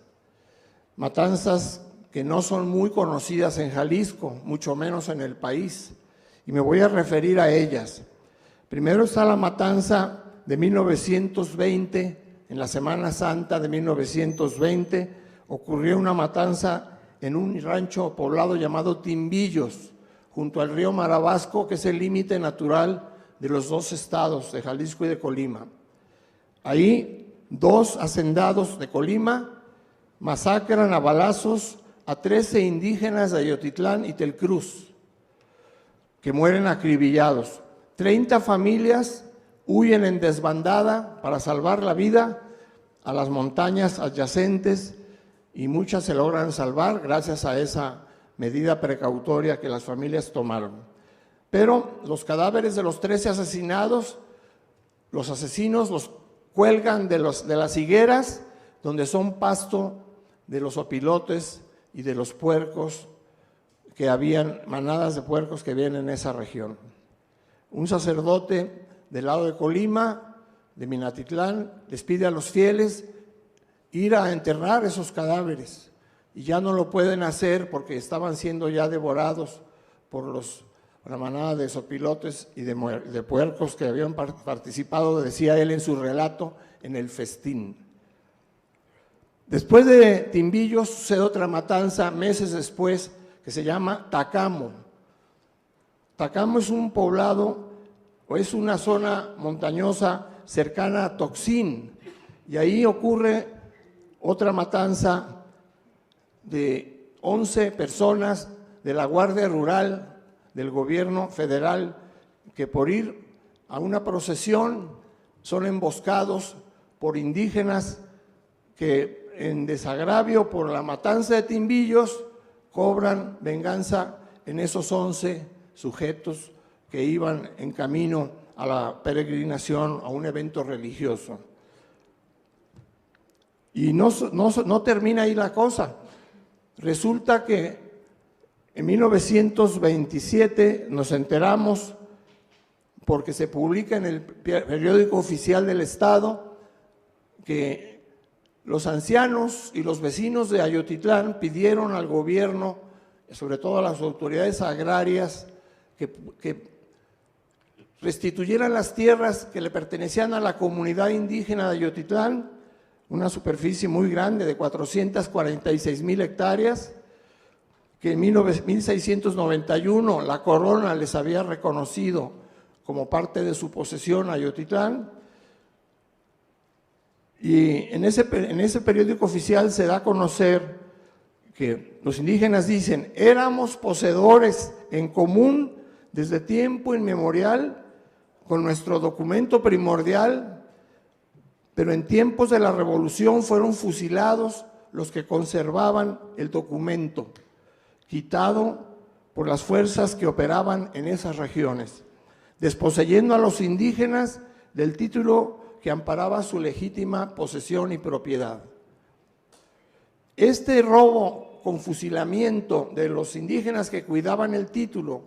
que no son muy conocidas en Jalisco, mucho menos en el país, y me voy a referir a ellas. Primero está la matanza de 1920, en la Semana Santa de 1920, ocurrió una matanza en un rancho poblado llamado Timbillos, junto al río Marabasco, que es el límite natural de los dos estados, de Jalisco y de Colima. Ahí, 2 hacendados de Colima masacran a balazos a 13 indígenas de Ayotitlán y Telcruz, que mueren acribillados. 30 familias huyen en desbandada para salvar la vida a las montañas adyacentes y muchas se logran salvar gracias a esa medida precautoria que las familias tomaron. Pero los cadáveres de los 13 asesinados, los asesinos los cuelgan de las higueras donde son pasto de los opilotes y de los puercos, que habían manadas de puercos que habían en esa región. Un sacerdote del lado de Colima, de Minatitlán, les pide a los fieles ir a enterrar esos cadáveres y ya no lo pueden hacer porque estaban siendo ya devorados por la manada de sopilotes y de puercos que habían participado, decía él en su relato, en el festín. Después de Timbillos sucede otra matanza meses después que se llama Tacamo. Tacamo es un poblado o es una zona montañosa cercana a Toxín, y ahí ocurre otra matanza de 11 personas de la Guardia Rural del gobierno federal, que por ir a una procesión son emboscados por indígenas que en desagravio por la matanza de Timbillos cobran venganza en esos 11 sujetos que iban en camino a la peregrinación, a un evento religioso. Y no termina ahí la cosa. Resulta que en 1927 nos enteramos, porque se publica en el periódico oficial del Estado, que los ancianos y los vecinos de Ayotitlán pidieron al gobierno, sobre todo a las autoridades agrarias, que restituyeran las tierras que le pertenecían a la comunidad indígena de Ayotitlán, una superficie muy grande de 446,000 hectáreas, que en 1691 la corona les había reconocido como parte de su posesión a Ayotitlán. Y en ese periódico oficial se da a conocer que los indígenas dicen: éramos poseedores en común desde tiempo inmemorial con nuestro documento primordial, pero en tiempos de la revolución fueron fusilados los que conservaban el documento, quitado por las fuerzas que operaban en esas regiones, desposeyendo a los indígenas del título que amparaba su legítima posesión y propiedad. Este robo con fusilamiento de los indígenas que cuidaban el título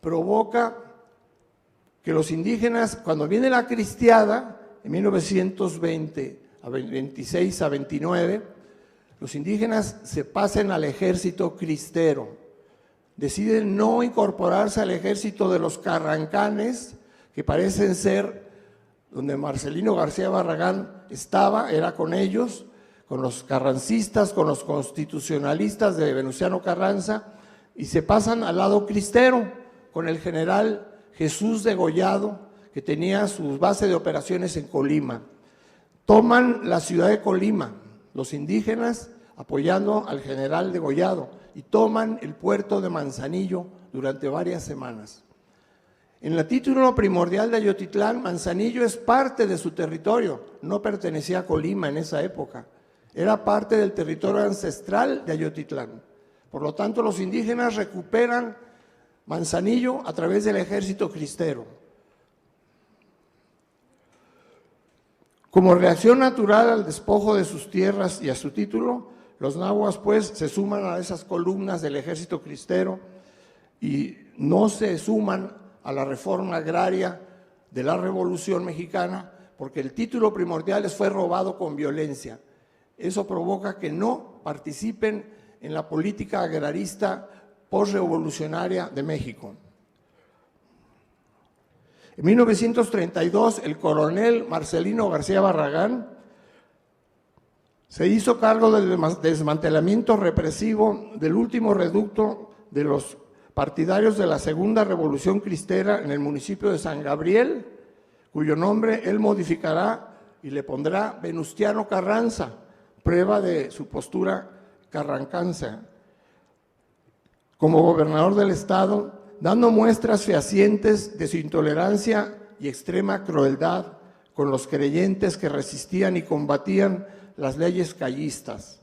provoca que los indígenas, cuando viene la cristiada, en 1920, a 26 a 29, los indígenas se pasen al ejército cristero. Deciden no incorporarse al ejército de los carrancanes, que parecen ser donde Marcelino García Barragán estaba, era con ellos, con los carrancistas, con los constitucionalistas de Venustiano Carranza, y se pasan al lado cristero, con el general Jesús Degollado, que tenía su base de operaciones en Colima. Toman la ciudad de Colima, los indígenas apoyando al general Degollado, y toman el puerto de Manzanillo durante varias semanas. En el título primordial de Ayotitlán, Manzanillo es parte de su territorio, no pertenecía a Colima en esa época, era parte del territorio ancestral de Ayotitlán. Por lo tanto, los indígenas recuperan Manzanillo a través del ejército cristero. Como reacción natural al despojo de sus tierras y a su título, los nahuas pues se suman a esas columnas del ejército cristero y no se suman a la reforma agraria de la Revolución Mexicana, porque el título primordial les fue robado con violencia. Eso provoca que no participen en la política agrarista postrevolucionaria de México. En 1932, el coronel Marcelino García Barragán se hizo cargo del desmantelamiento represivo del último reducto de los partidarios de la Segunda Revolución Cristera en el municipio de San Gabriel, cuyo nombre él modificará y le pondrá Venustiano Carranza, prueba de su postura carrancanza. Como gobernador del estado, dando muestras fehacientes de su intolerancia y extrema crueldad con los creyentes que resistían y combatían las leyes callistas.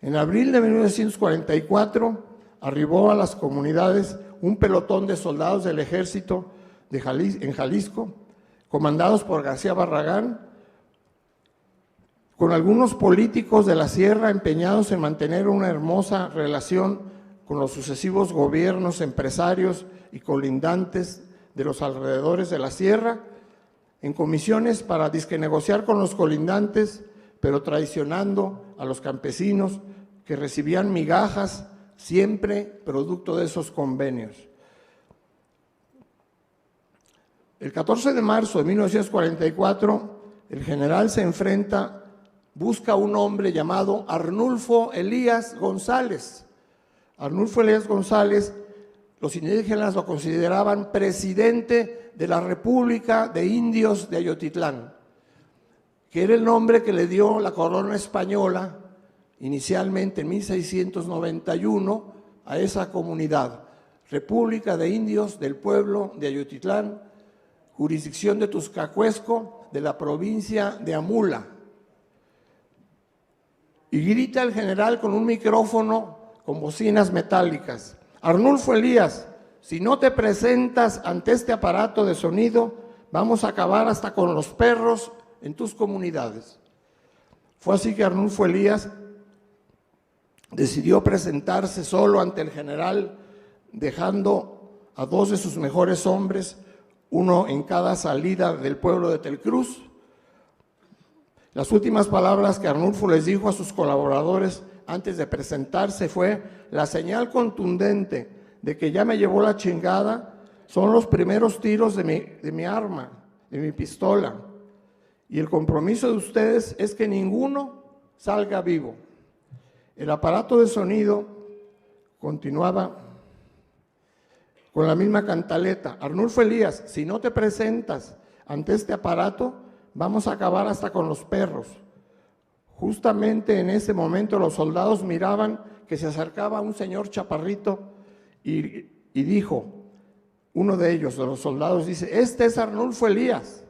En abril de 1944 arribó a las comunidades un pelotón de soldados del ejército en Jalisco, comandados por García Barragán, con algunos políticos de la sierra empeñados en mantener una hermosa relación con los sucesivos gobiernos, empresarios y colindantes de los alrededores de la sierra, en comisiones para disque negociar con los colindantes, pero traicionando a los campesinos que recibían migajas, siempre producto de esos convenios. El 14 de marzo de 1944, el general se busca a un hombre llamado Arnulfo Elías González. Arnulfo Elías González, los indígenas lo consideraban presidente de la República de Indios de Ayotitlán, que era el nombre que le dio la corona española inicialmente en 1691 a esa comunidad, República de Indios del pueblo de Ayotitlán, jurisdicción de Tuzcacuesco, de la provincia de Amula. Y grita el general con un micrófono con bocinas metálicas: Arnulfo Elías, si no te presentas ante este aparato de sonido, vamos a acabar hasta con los perros en tus comunidades. Fue así que Arnulfo Elías decidió presentarse solo ante el general, dejando a dos de sus mejores hombres, uno en cada salida del pueblo de Telcruz. Las últimas palabras que Arnulfo les dijo a sus colaboradores antes de presentarse fue: la señal contundente de que ya me llevó la chingada son los primeros tiros de mi arma, de mi pistola, y el compromiso de ustedes es que ninguno salga vivo. El aparato de sonido continuaba con la misma cantaleta: Arnulfo Elías, si no te presentas ante este aparato, vamos a acabar hasta con los perros. Justamente en ese momento los soldados miraban que se acercaba un señor chaparrito y dijo, uno de ellos, de los soldados, dice: este es Arnulfo Elías.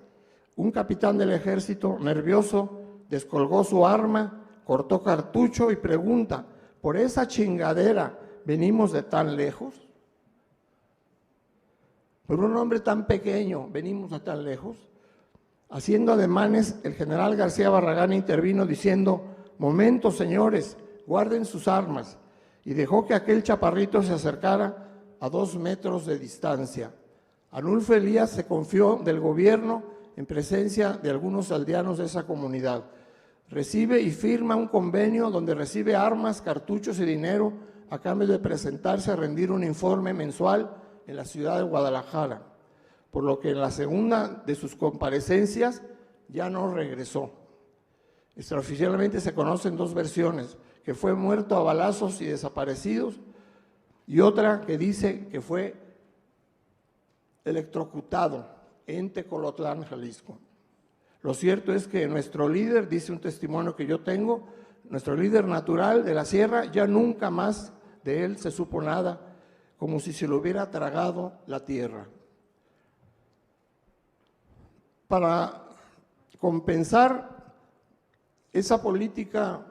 Un capitán del ejército, nervioso, descolgó su arma, cortó cartucho y pregunta: ¿por esa chingadera venimos de tan lejos? ¿Por un hombre tan pequeño venimos de tan lejos? Haciendo ademanes, el general García Barragán intervino diciendo: momento, señores, guarden sus armas, y dejó que aquel chaparrito se acercara a 2 metros de distancia. Arnulfo Elías se confió del gobierno en presencia de algunos aldeanos de esa comunidad. Recibe y firma un convenio donde recibe armas, cartuchos y dinero a cambio de presentarse a rendir un informe mensual en la ciudad de Guadalajara, por lo que en la segunda de sus comparecencias ya no regresó. Extraoficialmente se conocen 2 versiones: que fue muerto a balazos y desaparecidos, y otra que dice que fue electrocutado en Tecolotlán, Jalisco. Lo cierto es que nuestro líder, dice un testimonio que yo tengo, nuestro líder natural de la sierra, ya nunca más de él se supo nada, como si se lo hubiera tragado la tierra. Para compensar esa política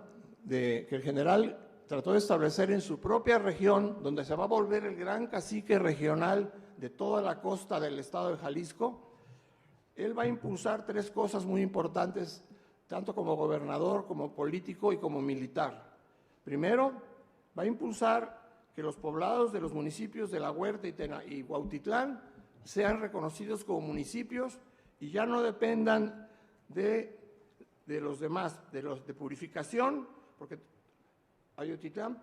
que el general trató de establecer en su propia región, donde se va a volver el gran cacique regional de toda la costa del estado de Jalisco, él va a impulsar 3 cosas muy importantes, tanto como gobernador, como político y como militar. Primero, va a impulsar que los poblados de los municipios de La Huerta y Huautitlán sean reconocidos como municipios y ya no dependan de los demás, de los de Purificación, porque Ayotitlán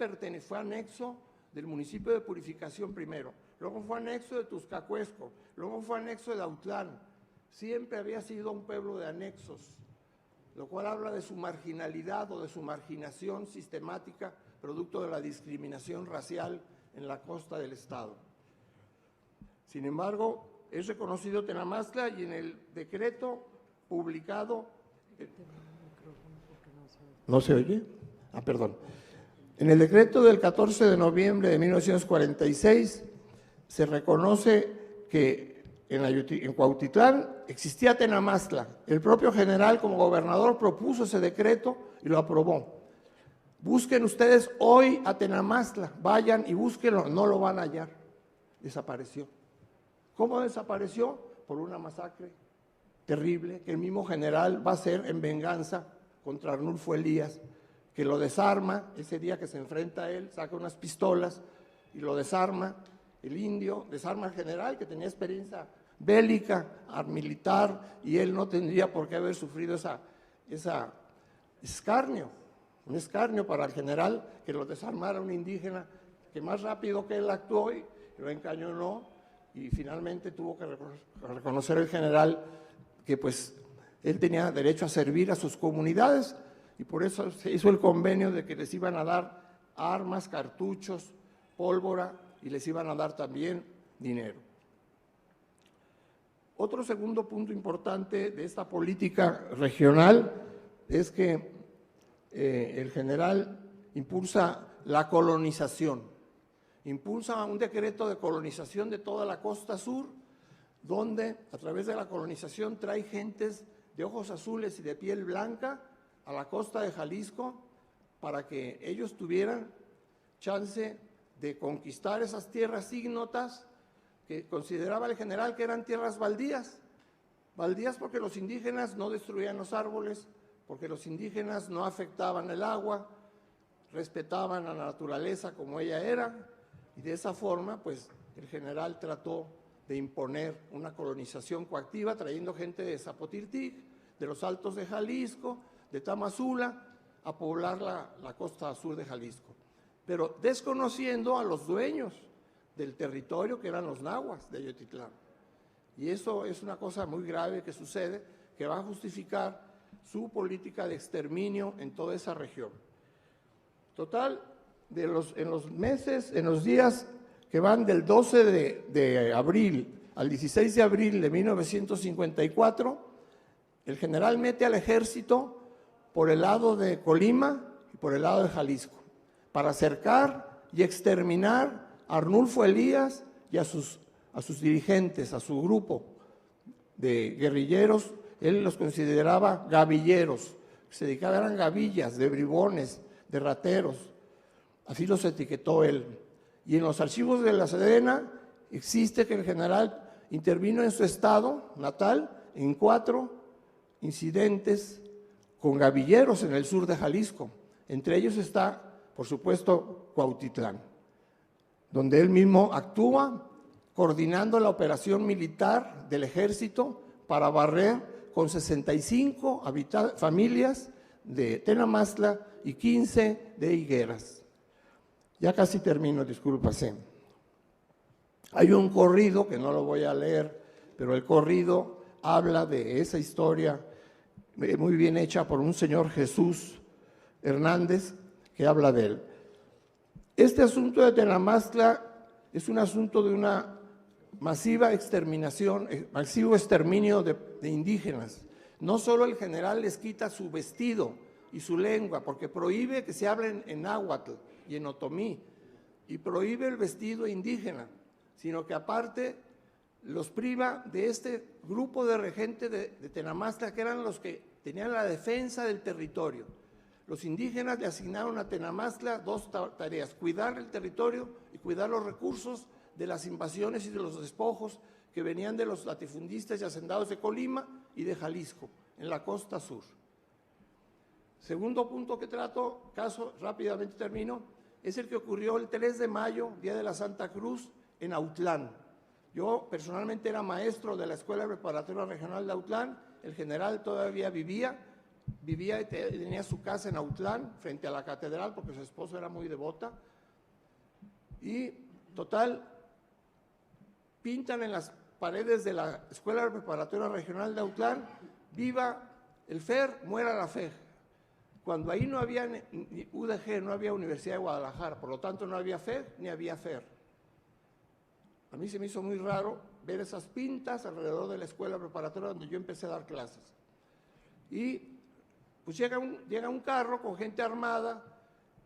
fue anexo del municipio de Purificación primero, luego fue anexo de Tuzcacuesco, luego fue anexo de Autlán. Siempre había sido un pueblo de anexos, lo cual habla de su marginalidad o de su marginación sistemática, producto de la discriminación racial en la costa del estado. Sin embargo, es reconocido Tenamastla y en el decreto publicado… ¿No se oye? Perdón. En el decreto del 14 de noviembre de 1946 se reconoce que en Cuautitlán existía Tenamastla. El propio general como gobernador propuso ese decreto y lo aprobó. Busquen ustedes hoy a Tenamastla, vayan y búsquenlo, no lo van a hallar. Desapareció. ¿Cómo desapareció? Por una masacre terrible que el mismo general va a hacer en venganza contra Arnulfo Elías, que lo desarma ese día que se enfrenta a él, saca unas pistolas y lo desarma. El indio desarma al general que tenía experiencia bélica, militar, y él no tendría por qué haber sufrido esa escarnio, un escarnio para el general que lo desarmara un indígena que más rápido que él actuó y lo encañonó, y finalmente tuvo que reconocer el general que pues él tenía derecho a servir a sus comunidades, y por eso se hizo el convenio de que les iban a dar armas, cartuchos, pólvora, y les iban a dar también dinero. Otro segundo punto importante de esta política regional es que el general impulsa la colonización, impulsa un decreto de colonización de toda la costa sur, donde a través de la colonización trae gentes de ojos azules y de piel blanca a la costa de Jalisco para que ellos tuvieran chance de conquistar esas tierras ígnotas que consideraba el general que eran tierras baldías. Baldías porque los indígenas no destruían los árboles, porque los indígenas no afectaban el agua, respetaban a la naturaleza como ella era, y de esa forma pues el general trató de imponer una colonización coactiva trayendo gente de Zapotiltic, de los altos de Jalisco, de Tamazula, a poblar la costa sur de Jalisco, pero desconociendo a los dueños del territorio que eran los nahuas de Ayotitlán. Y eso es una cosa muy grave que sucede, que va a justificar su política de exterminio en toda esa región. Total, en los días que van del 12 de abril al 16 de abril de 1954, el general mete al ejército por el lado de Colima y por el lado de Jalisco, para acercar y exterminar a Arnulfo Elías y a sus dirigentes, a su grupo de guerrilleros. Él los consideraba gavilleros, se dedicaban, eran gavillas, de bribones, de rateros, así los etiquetó él. Y en los archivos de la Sedena existe que el general intervino en su estado natal en 4 incidentes con gavilleros en el sur de Jalisco. Entre ellos está, por supuesto, Cuautitlán, donde él mismo actúa coordinando la operación militar del ejército para barrer con 65 familias de Tenamastla y 15 de Higueras. Ya casi termino, discúlpase. Hay un corrido, que no lo voy a leer, pero el corrido habla de esa historia muy bien hecha por un señor Jesús Hernández, que habla de él. Este asunto de Tenamastla es un asunto de una masiva exterminación, masivo exterminio de indígenas. No solo el general les quita su vestido y su lengua, porque prohíbe que se hablen en náhuatl y en otomí, y prohíbe el vestido indígena, sino que aparte los priva de este grupo de regentes de Tenamastla, que eran los que tenían la defensa del territorio. Los indígenas le asignaron a Tenamastla 2 tareas: cuidar el territorio y cuidar los recursos de las invasiones y de los despojos que venían de los latifundistas y hacendados de Colima y de Jalisco, en la costa sur. Segundo punto que trato, caso, rápidamente termino, es el que ocurrió el 3 de mayo, Día de la Santa Cruz, en Autlán, Yo personalmente era maestro de la Escuela Preparatoria Regional de Autlán, el general todavía vivía y tenía su casa en Autlán, frente a la catedral, porque su esposo era muy devota. Y total, pintan en las paredes de la Escuela Preparatoria Regional de Autlán: viva el FER, muera la FEG. Cuando ahí no había ni UDG, no había Universidad de Guadalajara, por lo tanto no había FEG ni había FER. A mí se me hizo muy raro ver esas pintas alrededor de la escuela preparatoria donde yo empecé a dar clases. Y pues llega un carro con gente armada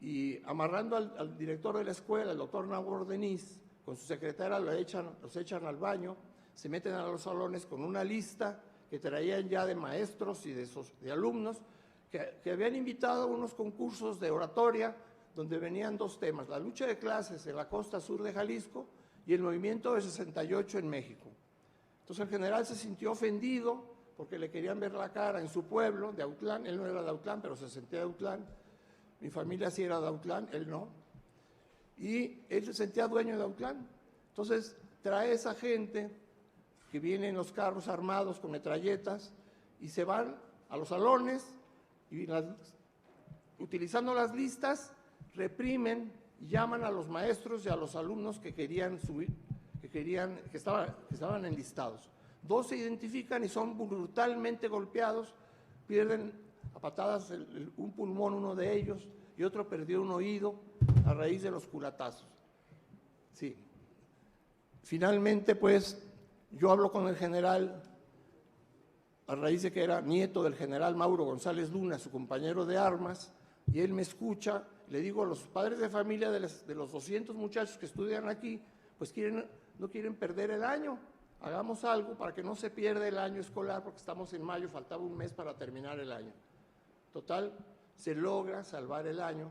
y amarrando al director de la escuela, el doctor Nabor Denis, con su secretaria los echan al baño, se meten a los salones con una lista que traían ya de maestros y de alumnos que habían invitado a unos concursos de oratoria donde venían dos temas: la lucha de clases en la costa sur de Jalisco y el movimiento de 68 en México. Entonces el general se sintió ofendido porque le querían ver la cara en su pueblo de Autlán. Él no era de Autlán, pero se sentía de Autlán. Mi familia sí era de Autlán, él no. Y él se sentía dueño de Autlán. Entonces trae esa gente que viene en los carros armados con metralletas y se van a los salones y utilizando las listas reprimen y llaman a los maestros y a los alumnos que querían subir, que estaban enlistados. Dos se identifican y son brutalmente golpeados, pierden a patadas un pulmón uno de ellos y otro perdió un oído a raíz de los culatazos. Sí. Finalmente, pues, yo hablo con el general a raíz de que era nieto del general Mauro González Luna, su compañero de armas, y él me escucha. Le digo a los padres de familia de los 200 muchachos que estudian aquí, pues no quieren perder el año. Hagamos algo para que no se pierda el año escolar, porque estamos en mayo, faltaba un mes para terminar el año. Total, se logra salvar el año,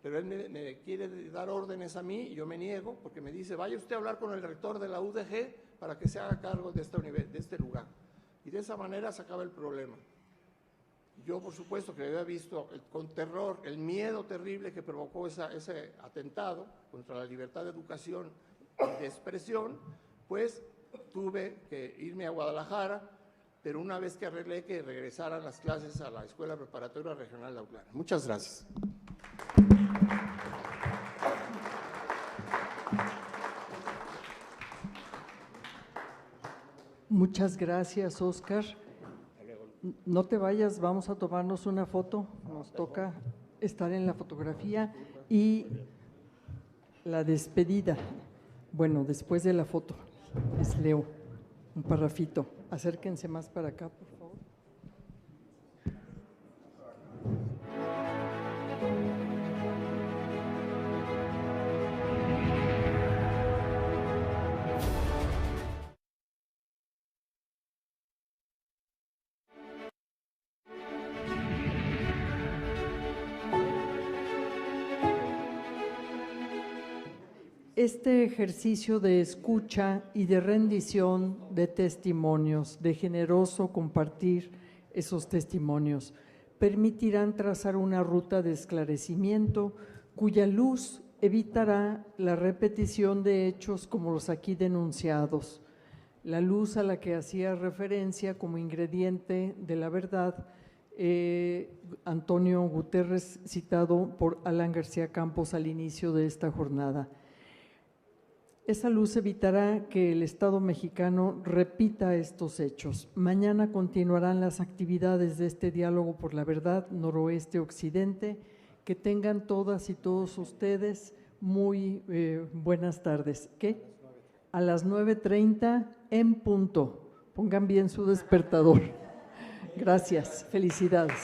pero él me quiere dar órdenes a mí y yo me niego, porque me dice: vaya usted a hablar con el rector de la UDG para que se haga cargo de este lugar. Y de esa manera se acaba el problema. Yo, por supuesto, que había visto con terror el miedo terrible que provocó ese atentado contra la libertad de educación y de expresión, pues tuve que irme a Guadalajara, pero una vez que arreglé que regresaran las clases a la Escuela Preparatoria Regional de Autlán. Muchas gracias. Muchas gracias, Óscar. No te vayas, vamos a tomarnos una foto. Nos toca estar en la fotografía y la despedida. Bueno, después de la foto, les leo un parrafito. Acérquense más para acá, por favor. Este ejercicio de escucha y de rendición de testimonios, de generoso compartir esos testimonios, permitirán trazar una ruta de esclarecimiento cuya luz evitará la repetición de hechos como los aquí denunciados. La luz a la que hacía referencia como ingrediente de la verdad Antonio Guterres, citado por Alan García Campos al inicio de esta jornada. Esa luz evitará que el Estado mexicano repita estos hechos. Mañana continuarán las actividades de este diálogo por la verdad noroeste-occidente. Que tengan todas y todos ustedes muy buenas tardes. ¿Qué? A las 9:30 en punto. Pongan bien su despertador. Gracias. Felicidades.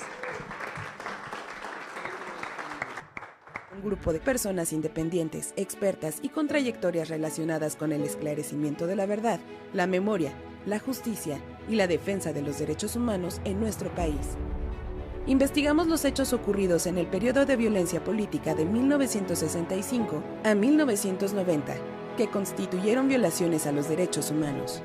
Un grupo de personas independientes, expertas y con trayectorias relacionadas con el esclarecimiento de la verdad, la memoria, la justicia y la defensa de los derechos humanos en nuestro país. Investigamos los hechos ocurridos en el periodo de violencia política de 1965 a 1990, que constituyeron violaciones a los derechos humanos.